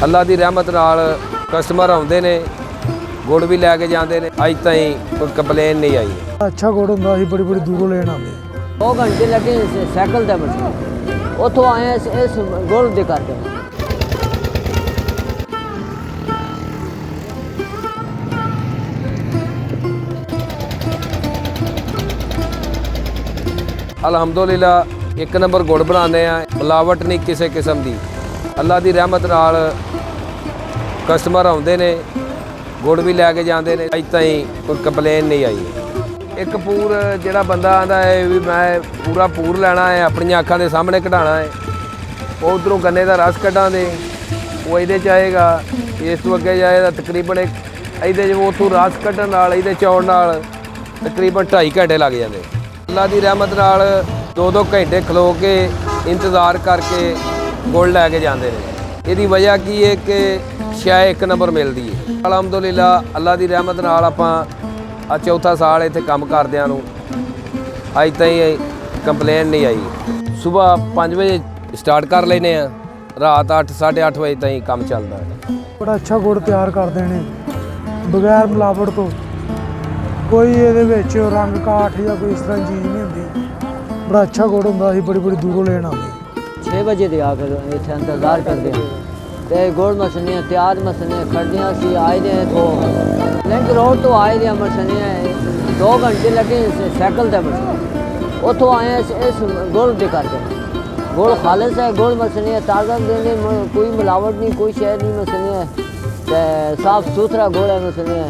अल्लाह की रहमत नाल कस्टमर आउंदे ने, गुड़ भी लैके जाते हैं। अज ताईं कोई कंप्लेन नहीं आई। अच्छा गुड़ होंदा सी, बड़ी बड़ी दूरों लेन आते। 2 घंटे लगे साइकिल ते बस उतों आए इस गुड़ दे करके। अलहमदुलिल्लाह एक नंबर गुड़ बनाने हैं, मिलावट नहीं किसी किस्म की। अल्लाह की रहमत नाल कस्टमर आउंदे ने, गुड़ भी लैके जाते हैं। अज ताईं कोई कंप्लेन नहीं आई। एक पूर जिहड़ा बंदा आंदा है भी मैं पूरा पूर लैना है, अपनी अखां दे सामने कढाना है, वो उधरों गन्ने का रस कढां दे वो ये आएगा। इस तो अगे जाएगा तकरीबन ये उतों रस कढ़न नाल ये चौड़ नाल तकरीबन 2.5 घंटे लग जाते। अल्लाह की रहमत नाल 2-2 घंटे खलो के इंतज़ार करके गुड़ लैके जाते हैं। इसकी वजह की है कि शाय एक नंबर मिलती है। अलहमदुलिल्लाह अल्लाह की रहमत नाल आपां आ चौथा साल इत्थे काम करदिआं नूं अज ताईं कंप्लेन नहीं आई। सुबह 5 बजे स्टार्ट कर लेने, रात 8-8:30 बजे ताईं काम चलता है। बड़ा अच्छा गुड़ तैयार करते हैं बगैर मिलावट तो। कोई ये रंग काठ या कोई इस तरह चीज़ नहीं होती। बड़ा अच्छा गुड़ होंदा सी, बड़ी बड़ी दूरों लेन आते। 6 बजे दे आकर इत्थे इंतजार करते हैं ते गुड़ मसने तैयार मसने खड़ियाँ सी आए दे तो लिंक रोड तो आए दे मसने 2 घंटे लगे साइकिल ते बस उतों आए इस गुड़ दे करके। गुड़ खालिश है, गुड़ मसने ताज़ा देने, कोई मिलावट नहीं, कोई शहर नहीं मसने साफ सुथरा गुड़ है Masne.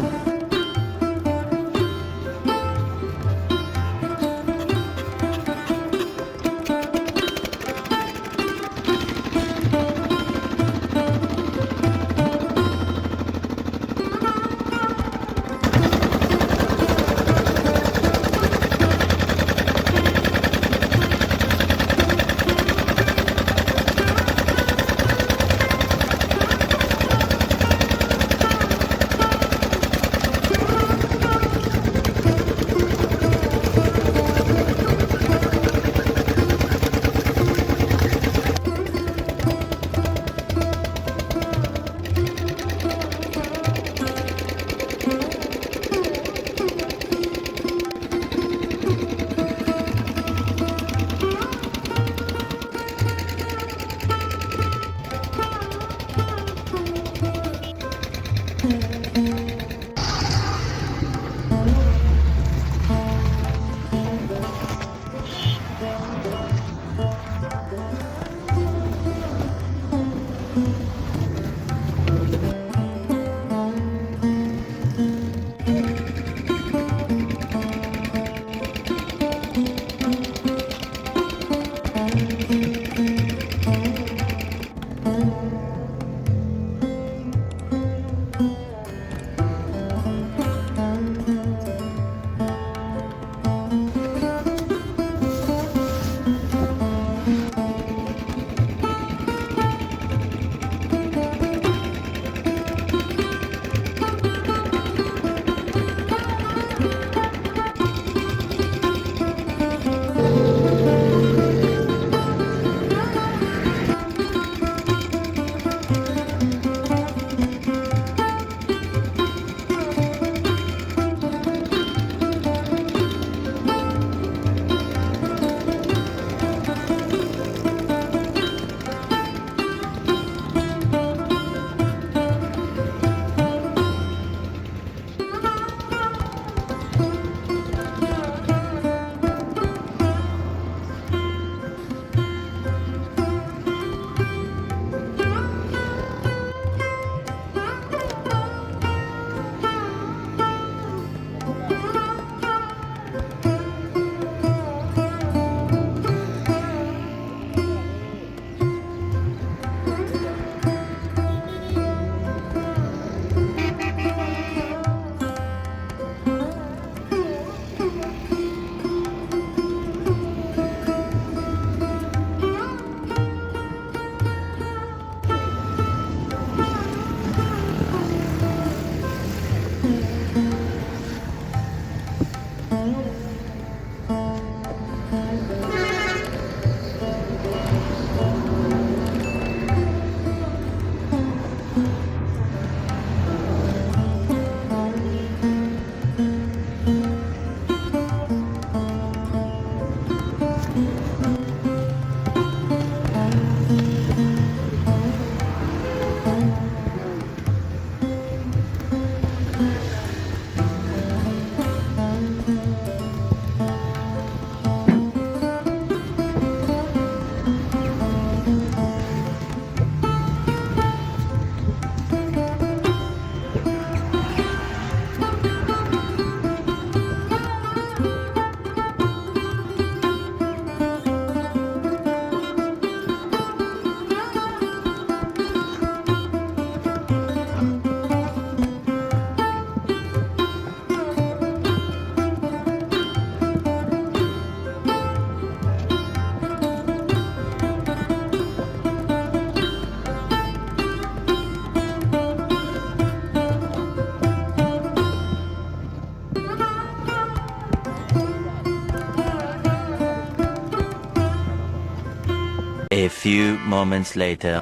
A few moments later.